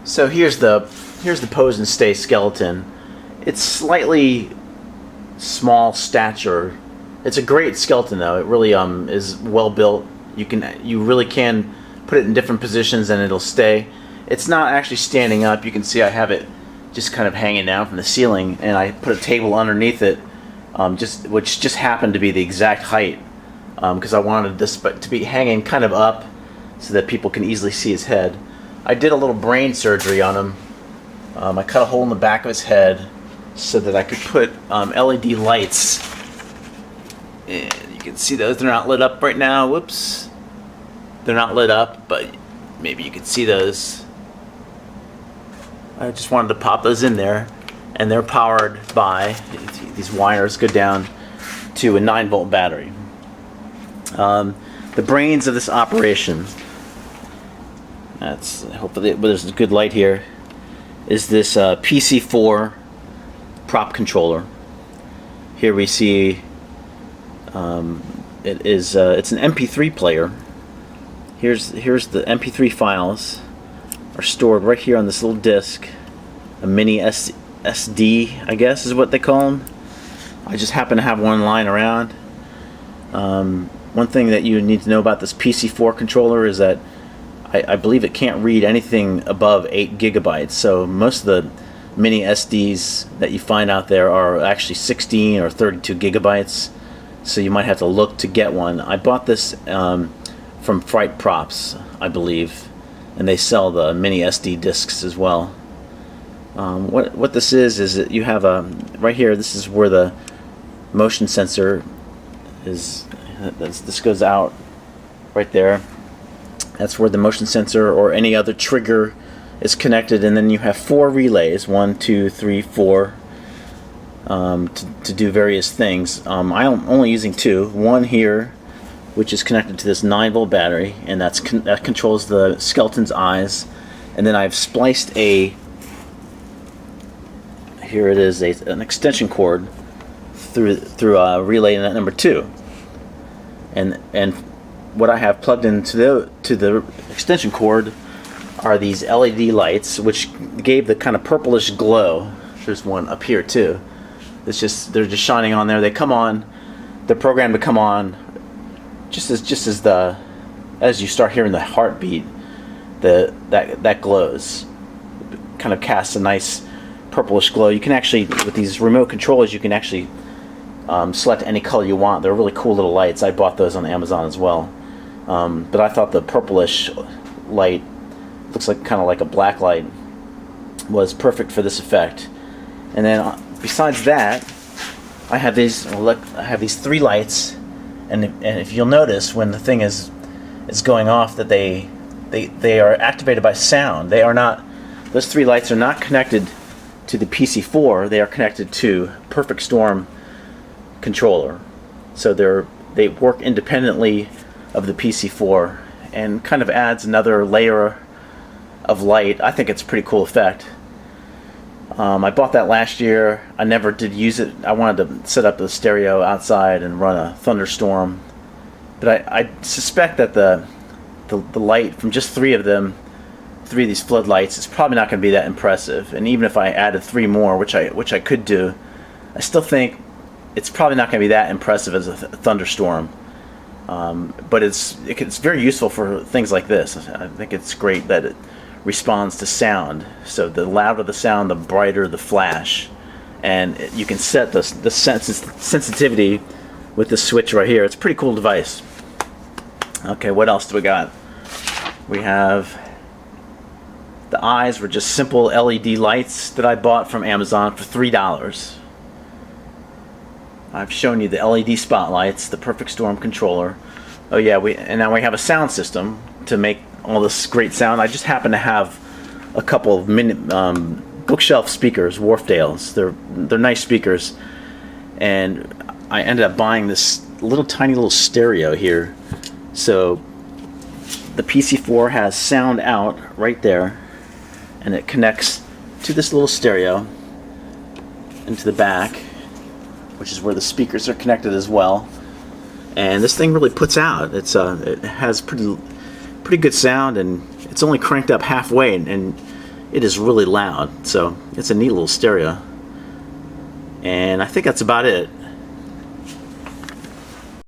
So here's the pose and stay skeleton. It's slightly small stature. It's a great skeleton though. It really is well built. You really can put it in different positions and it'll stay. It's not actually standing up. You can see I have it just kind of hanging down from the ceiling, and I put a table underneath it, which just happened to be the exact height, because I wanted this to be hanging kind of up so that people can easily see his head. I did a little brain surgery on him. I cut a hole in the back of his head so that I could put LED lights, and you can see those. They're not lit up right now. Whoops. They're not lit up, but maybe you can see those. I just wanted to pop those in there, and they're powered by these wires go down to a 9-volt battery. The brains of this operation, that's hopefully there's a good light here, is this PC4 prop controller. Here we see it's an MP3 player. Here's the MP3 files are stored right here on this little disc, a mini SD, I guess is what they call them. I just happen to have one lying around. One thing that you need to know about this PC4 controller is that I believe it can't read anything above 8 gigabytes. So most of the mini SDs that you find out there are actually 16 or 32 gigabytes. So you might have to look to get one. I bought this from Fright Props, I believe, and they sell the mini SD discs as well. What this is that you have right here. This is where the motion sensor is. This goes out right there. That's where the motion sensor or any other trigger is connected, and then you have 4 relays, 1, 2, 3, 4, to do various things. I'm only using 2. One here, which is connected to this 9-volt battery, and that controls the skeleton's eyes. And then I've spliced here it is, an extension cord through relay number 2. And what I have plugged into the extension cord are these LED lights, which gave the kind of purplish glow. There's one up here too. They're just shining on there. They come on. They're programmed to come on just as you start hearing the heartbeat. That glows. It kind of casts a nice purplish glow. You can actually, with these remote controllers, you can actually select any color you want. They're really cool little lights. I bought those on Amazon as well. But I thought the purplish light, looks like kind of like a black light, was perfect for this effect. And then besides that, I have these 3 lights, and if you'll notice when the thing is going off that they are activated by sound. Those 3 lights are not connected to the PC4. They are connected to Perfect Storm controller. So they work independently of the PC4, and kind of adds another layer of light. I think it's a pretty cool effect. I bought that last year. I never did use it. I wanted to set up the stereo outside and run a thunderstorm, but I suspect that the light from just 3 of these floodlights is probably not going to be that impressive. And even if I added 3 more, which I could do, I still think it's probably not going to be that impressive as a thunderstorm. But it's very useful for things like this. I think it's great that it responds to sound. So the louder the sound, the brighter the flash. And you can set the sensitivity with this switch right here. It's a pretty cool device. Okay, what else do we got? We have the eyes were just simple LED lights that I bought from Amazon for $3. I've shown you the LED spotlights, the Perfect Storm controller. Oh yeah, and now we have a sound system to make all this great sound. I just happen to have a couple of bookshelf speakers, Wharfdales. They're nice speakers, and I ended up buying this tiny little stereo here. So the PC4 has sound out right there, and it connects to this little stereo into the back, which is where the speakers are connected as well. And this thing really puts out. It has pretty good sound, and it's only cranked up halfway, and it is really loud. So it's a neat little stereo. And I think that's about it.